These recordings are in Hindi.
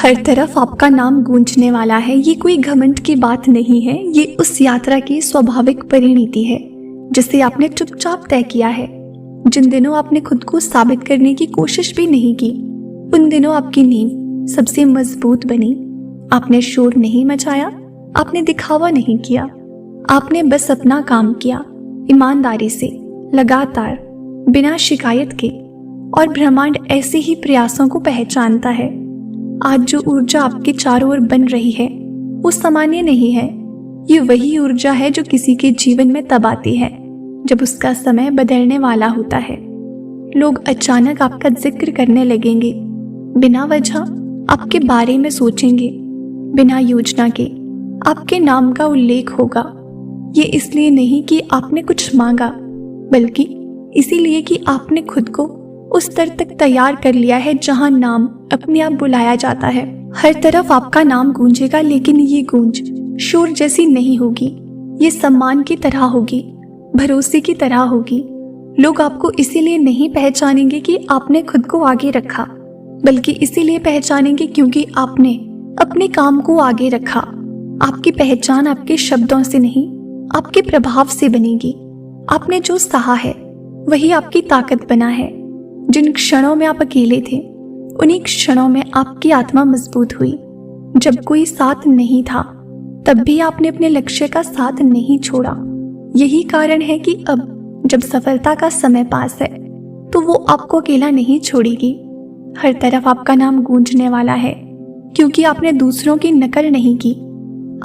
हर तरफ आपका नाम गूंजने वाला है। ये कोई घमंड की बात नहीं है, ये उस यात्रा की स्वाभाविक परिणति है जिसे आपने चुपचाप तय किया है। जिन दिनों आपने खुद को साबित करने की कोशिश भी नहीं की, उन दिनों आपकी नींव सबसे मजबूत बनी। आपने शोर नहीं मचाया, आपने दिखावा नहीं किया, आपने बस अपना काम किया, ईमानदारी से, लगातार, बिना शिकायत के। और ब्रह्मांड ऐसे ही प्रयासों को पहचानता है। आज जो ऊर्जा आपके चारों ओर बन रही है वो सामान्य नहीं है। ये वही ऊर्जा है जो किसी के जीवन में तब आती है जब उसका समय बदलने वाला होता है। लोग अचानक आपका जिक्र करने लगेंगे, बिना वजह आपके बारे में सोचेंगे, बिना योजना के आपके नाम का उल्लेख होगा। ये इसलिए नहीं कि आपने कुछ मांगा, बल्कि इसीलिए कि आपने खुद को उस स्तर तक तैयार कर लिया है जहां नाम अपने आप बुलाया जाता है। हर तरफ आपका नाम गूंजेगा, लेकिन ये गूंज शोर जैसी नहीं होगी। ये सम्मान की तरह होगी, भरोसे की तरह होगी। लोग आपको इसीलिए नहीं पहचानेंगे कि आपने खुद को आगे रखा, बल्कि इसीलिए पहचानेंगे क्योंकि आपने अपने काम को आगे रखा। आपकी पहचान आपके शब्दों से नहीं, आपके प्रभाव से बनेगी। आपने जो सहा है वही आपकी ताकत बना है। जिन क्षणों में आप अकेले थे, उन्हीं क्षणों में आपकी आत्मा मजबूत हुई। जब कोई साथ नहीं था, तब भी आपने अपने लक्ष्य का साथ नहीं छोड़ा। यही कारण है कि अब जब सफलता का समय पास है, तो वो आपको अकेला नहीं छोड़ेगी। हर तरफ आपका नाम गूंजने वाला है, क्योंकि आपने दूसरों की नकल नहीं की।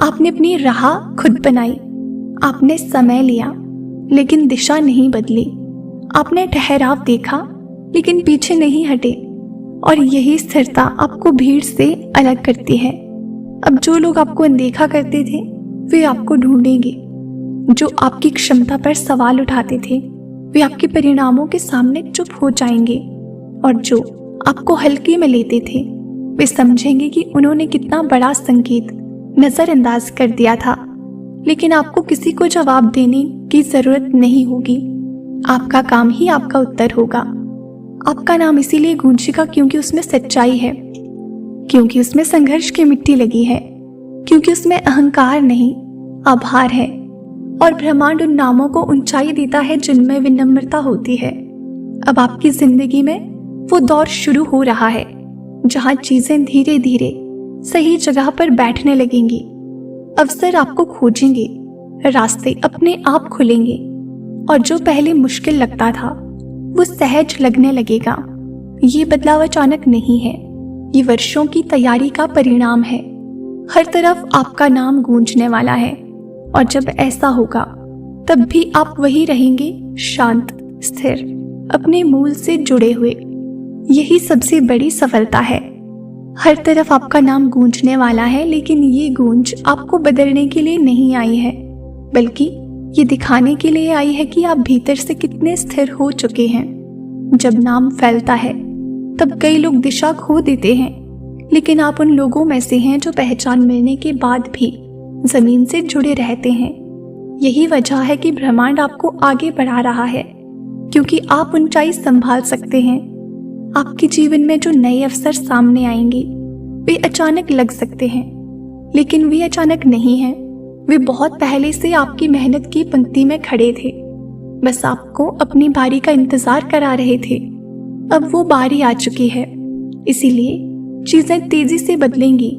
आपने अपनी राह खुद बनाई। आपने समय लिया, लेकिन दिशा नहीं बदली। आपने ठहराव देखा, लेकिन पीछे नहीं हटे। और यही स्थिरता आपको भीड़ से अलग करती है। अब जो लोग आपको अनदेखा करते थे, वे आपको ढूंढेंगे। जो आपकी क्षमता पर सवाल उठाते थे, वे आपके परिणामों के सामने चुप हो जाएंगे। और जो आपको हल्के में लेते थे, वे समझेंगे कि उन्होंने कितना बड़ा संकेत नजरअंदाज कर दिया था। लेकिन आपको किसी को जवाब देने की जरूरत नहीं होगी। आपका काम ही आपका उत्तर होगा। आपका नाम इसीलिए गूंजेगा क्योंकि उसमें सच्चाई है, क्योंकि उसमें संघर्ष की मिट्टी लगी है, क्योंकि उसमें अहंकार नहीं, आभार है। और ब्रह्मांड उन नामों को ऊंचाई देता है जिनमें विनम्रता होती है। अब आपकी जिंदगी में वो दौर शुरू हो रहा है जहां चीजें धीरे धीरे सही जगह पर बैठने लगेंगी। अवसर आपको खोजेंगे, रास्ते अपने आप खुलेंगे, और जो पहले मुश्किल लगता था वो सहज लगने लगेगा। ये बदलाव अचानक नहीं है, ये वर्षों की तैयारी का परिणाम है। हर तरफ आपका नाम गूंजने वाला है, और जब ऐसा होगा तब भी आप वही रहेंगे, शांत, स्थिर, अपने मूल से जुड़े हुए। यही सबसे बड़ी सफलता है। हर तरफ आपका नाम गूंजने वाला है, लेकिन ये गूंज आपको बदलने के लिए नहीं आई है, बल्कि ये दिखाने के लिए आई है कि आप भीतर से कितने स्थिर हो चुके हैं। जब नाम फैलता है तब कई लोग दिशा खो देते हैं, लेकिन आप उन लोगों में से हैं जो पहचान मिलने के बाद भी जमीन से जुड़े रहते हैं। यही वजह है कि ब्रह्मांड आपको आगे बढ़ा रहा है, क्योंकि आप ऊंचाई संभाल सकते हैं। आपके जीवन में जो नए अवसर सामने आएंगे वे अचानक लग सकते हैं, लेकिन वे अचानक नहीं हैं। वे बहुत पहले से आपकी मेहनत की पंक्ति में खड़े थे, बस आपको अपनी बारी का इंतजार करा रहे थे। अब वो बारी आ चुकी है, इसीलिए चीजें तेजी से बदलेंगी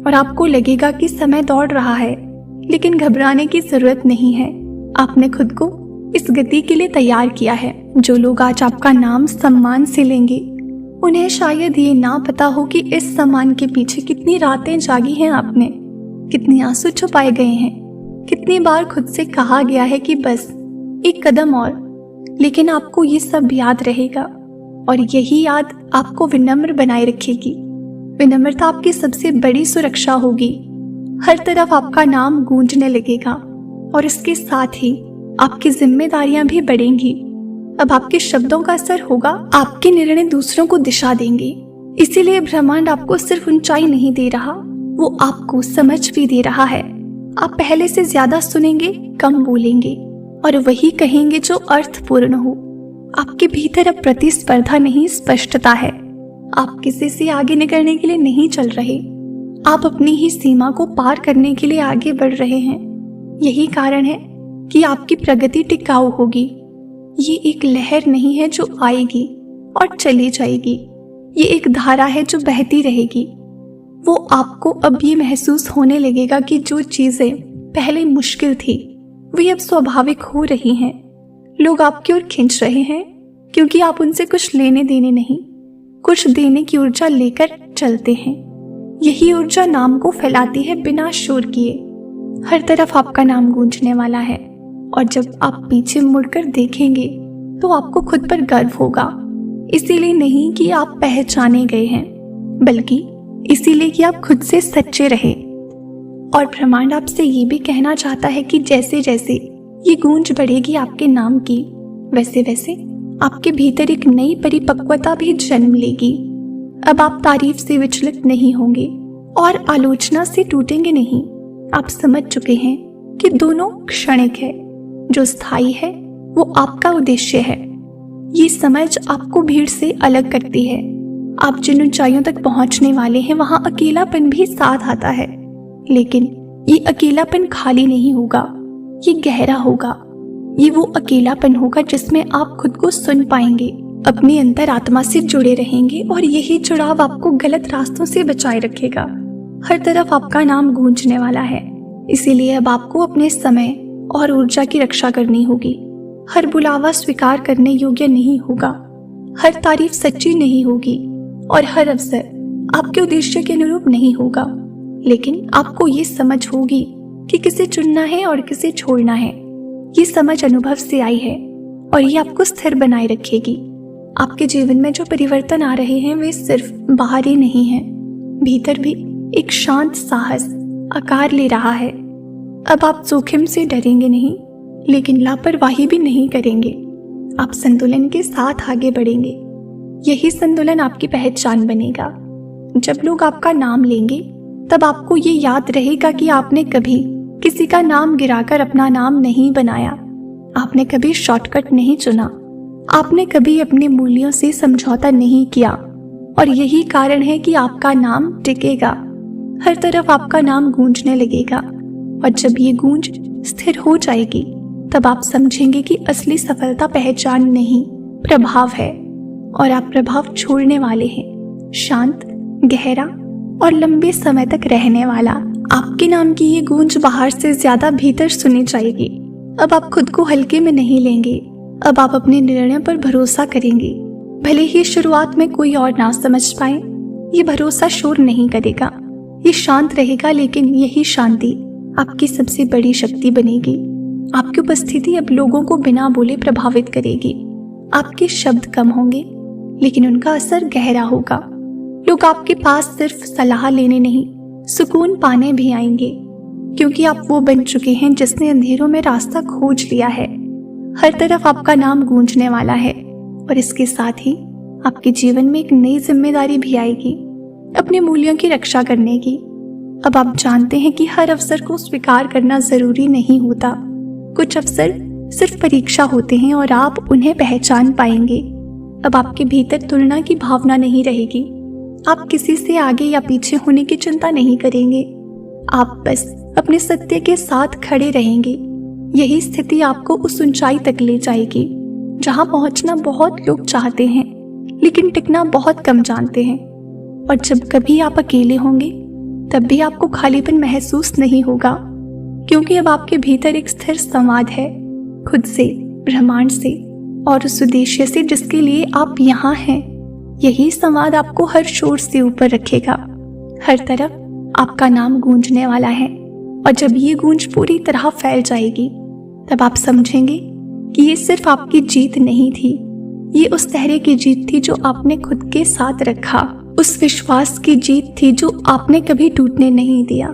और आपको लगेगा कि समय दौड़ रहा है, लेकिन घबराने की जरूरत नहीं है। आपने खुद को इस गति के लिए तैयार किया है। जो लोग आज आपका नाम सम्मान से लेंगे, उन्हें शायद ये ना पता हो कि इस सम्मान के पीछे कितनी रातें जागी हैं आपने, कितने आंसू छुपाए गए हैं, कितनी बार खुद से कहा गया है कि बस एक कदम और। लेकिन आपको ये सब याद रहेगा, और यही याद आपको विनम्र बनाए रखेगी। विनम्रता आपकी सबसे बड़ी सुरक्षा होगी। हर तरफ आपका नाम गूंजने लगेगा, और इसके साथ ही आपकी जिम्मेदारियां भी बढ़ेंगी। अब आपके शब्दों का असर होगा, आपके निर्णय दूसरों को दिशा देंगे। इसीलिए ब्रह्मांड आपको सिर्फ ऊंचाई नहीं दे रहा, वो आपको समझ भी दे रहा है। आप पहले से ज्यादा सुनेंगे, कम बोलेंगे, और वही कहेंगे जो अर्थपूर्ण हो। आपके भीतर अब प्रतिस्पर्धा नहीं, स्पष्टता है। आप किसी से आगे निकलने के लिए नहीं चल रहे, आप अपनी ही सीमा को पार करने के लिए आगे बढ़ रहे हैं। यही कारण है कि आपकी प्रगति टिकाऊ होगी। ये एक लहर नहीं है जो आएगी और चली जाएगी, ये एक धारा है जो बहती रहेगी। वो आपको अब ये महसूस होने लगेगा कि जो चीजें पहले मुश्किल थी वे अब स्वाभाविक हो रही हैं। लोग आपकी ओर खींच रहे हैं क्योंकि आप उनसे कुछ लेने देने नहीं, कुछ देने की ऊर्जा लेकर चलते हैं। यही ऊर्जा नाम को फैलाती है बिना शोर किए। हर तरफ आपका नाम गूंजने वाला है और जब आप पीछे मुड़कर देखेंगे तो आपको खुद पर गर्व होगा। इसीलिए नहीं कि आप पहचाने गए हैं, बल्कि इसीलिए कि आप खुद से सच्चे रहे। और ब्रह्मांड आपसे ये भी कहना चाहता है कि जैसे जैसे ये गूंज बढ़ेगी आपके नाम की, वैसे वैसे आपके भीतर एक नई परिपक्वता भी जन्म लेगी। अब आप तारीफ से विचलित नहीं होंगे और आलोचना से टूटेंगे नहीं। आप समझ चुके हैं कि दोनों क्षणिक है, जो स्थायी है वो आपका उद्देश्य है। ये समझ आपको भीड़ से अलग करती है। आप जिन ऊंचाइयों तक पहुंचने वाले हैं वहां अकेलापन भी साथ आता है, लेकिन ये अकेलापन खाली नहीं होगा, ये गहरा होगा। ये वो अकेलापन होगा जिसमें आप खुद को सुन पाएंगे, अपनी अंतरात्मा से जुड़े रहेंगे और यही जुड़ाव आपको गलत रास्तों से बचाए रखेगा। हर तरफ आपका नाम गूंजने वाला है, इसीलिए अब आपको अपने समय और ऊर्जा की रक्षा करनी होगी। हर बुलावा स्वीकार करने योग्य नहीं होगा, हर तारीफ सच्ची नहीं होगी और हर अवसर आपके उद्देश्य के अनुरूप नहीं होगा। लेकिन आपको ये समझ होगी कि किसे चुनना है और किसे छोड़ना है। ये समझ अनुभव से आई है और ये आपको स्थिर बनाए रखेगी। आपके जीवन में जो परिवर्तन आ रहे हैं वे सिर्फ बाहर ही नहीं हैं, भीतर भी एक शांत साहस आकार ले रहा है। अब आप जोखिम से डरेंगे नहीं, लेकिन लापरवाही भी नहीं करेंगे। आप संतुलन के साथ आगे बढ़ेंगे। यही संतुलन आपकी पहचान बनेगा। जब लोग आपका नाम लेंगे तब आपको ये याद रहेगा कि आपने कभी किसी का नाम गिराकर अपना नाम नहीं बनाया, आपने कभी शॉर्टकट नहीं चुना, आपने कभी अपने मूल्यों से समझौता नहीं किया। और यही कारण है कि आपका नाम टिकेगा। हर तरफ आपका नाम गूंजने लगेगा और जब ये गूंज स्थिर हो जाएगी तब आप समझेंगे कि असली सफलता पहचान नहीं, प्रभाव है। और आप प्रभाव छोड़ने वाले हैं, शांत, गहरा और लंबे समय तक रहने वाला। आपके नाम की ये गूंज बाहर से ज्यादा भीतर सुनी जाएगी। अब आप खुद को हल्के में नहीं लेंगे, अब आप अपने निर्णय पर भरोसा करेंगे। भले ही शुरुआत में कोई और ना समझ पाए, ये भरोसा शोर नहीं करेगा, ये शांत रहेगा। लेकिन यही शांति आपकी सबसे बड़ी शक्ति बनेगी। आपकी उपस्थिति अब लोगों को बिना बोले प्रभावित करेगी। आपके शब्द कम होंगे लेकिन उनका असर गहरा होगा। लोग आपके पास सिर्फ सलाह लेने नहीं, सुकून पाने भी आएंगे, क्योंकि आप वो बन चुके हैं जिसने अंधेरों में रास्ता खोज लिया है। हर तरफ आपका नाम गूंजने वाला है और इसके साथ ही आपके जीवन में एक नई जिम्मेदारी भी आएगी, अपने मूल्यों की रक्षा करने की। अब आप जानते हैं कि हर अवसर को स्वीकार करना जरूरी नहीं होता। कुछ अवसर सिर्फ परीक्षा होते हैं और आप उन्हें पहचान पाएंगे। अब आपके भीतर तुलना की भावना नहीं रहेगी। आप किसी से आगे या पीछे होने की चिंता नहीं करेंगे। आप बस अपने सत्य के साथ खड़े रहेंगे। यही स्थिति आपको उस ऊंचाई तक ले जाएगी जहां पहुंचना बहुत लोग चाहते हैं, लेकिन टिकना बहुत कम जानते हैं। और जब कभी आप अकेले होंगे तब भी आपको खालीपन महसूस नहीं होगा, क्योंकि अब आपके भीतर एक स्थिर संवाद है, खुद से, ब्रह्मांड से और उस उद्देश्य से जिसके लिए आप यहाँ हैं। यही संवाद आपको हर शोर से ऊपर रखेगा। हर तरफ आपका नाम गूंजने वाला है और जब ये गूंज पूरी तरह फैल जाएगी तब आप समझेंगे कि ये सिर्फ आपकी जीत नहीं थी, ये उस तरह की जीत थी जो आपने खुद के साथ रखा, उस विश्वास की जीत थी जो आपने कभी टूटने नहीं दिया।